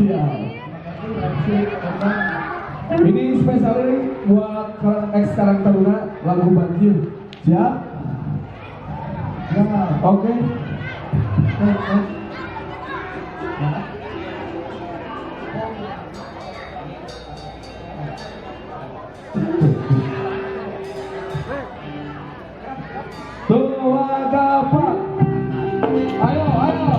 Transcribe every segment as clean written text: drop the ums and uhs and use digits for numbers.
Siap. Ini spesial ini buat Karang Taruna lagu Banjir. Siap? Ya. Oke. Tua gapak. Ayo, ayo.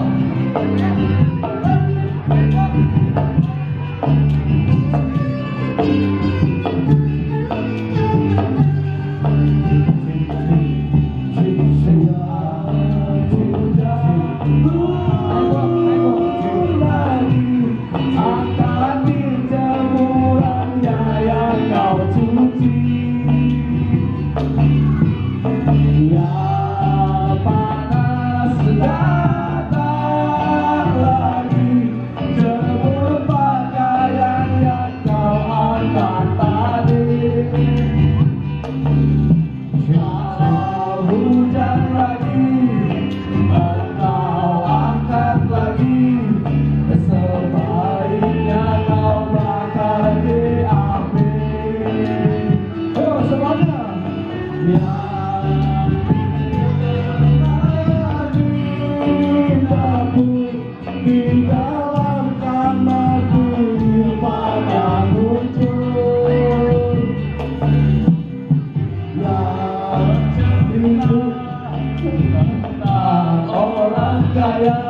Orang kaya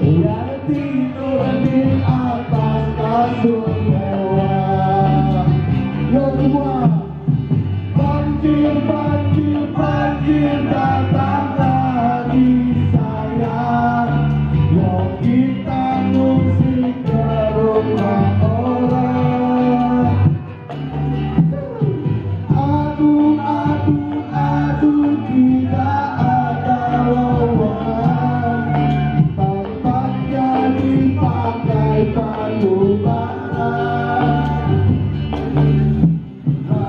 yang tidur di atas kasur mewah. Yo semua, banjir, banjir, banjir datang lagi sayang. Yo kita ngungsi ke rumah orang. Aduh, aduh, aduh, tidak ada lowongan. Tempatnya dipakai batu bara.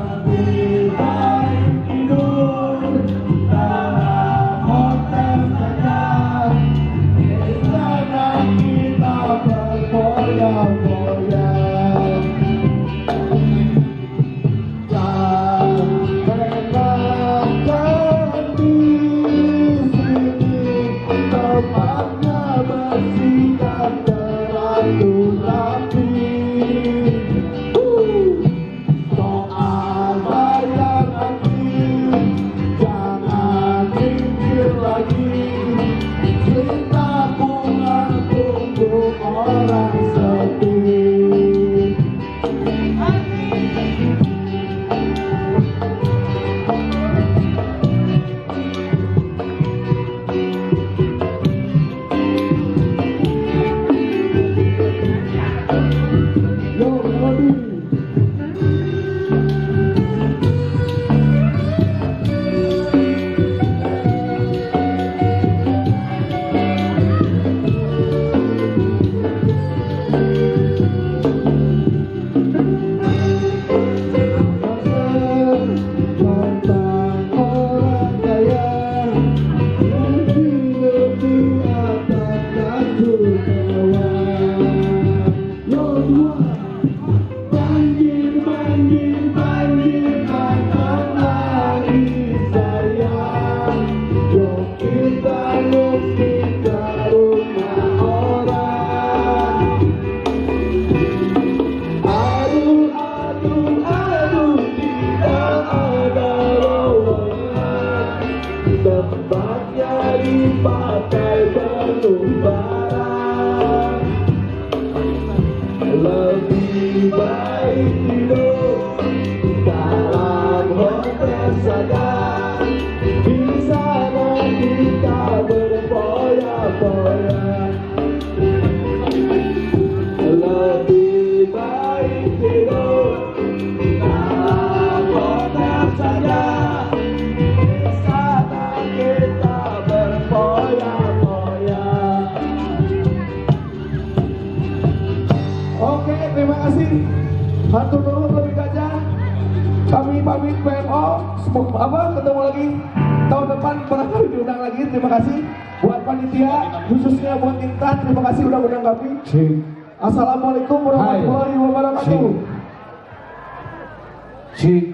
Lebih baik tidur dalam hotel saja. Di sana kita berfoya-foya. Tempatnya bersih dan teratur rapi. Soal bayar nanti jangan mikir lagi. Cerita bunga tunggu orang sepi. Tempatnya dipakai batu bara. Lebih baik tidur dalam hotel saja. Di sana kita berfoya-foya. Lebih baik tidur dalam hotel saja. Oke, terima kasih. Hatur nuhun lebih gajah. Kami pamit PMO. Semoga ketemu lagi tahun depan barangkali diundang lagi. Terima kasih buat panitia, khususnya buat Intan. Terima kasih udah undang kami. Assalamualaikum warahmatullahi wabarakatuh. Si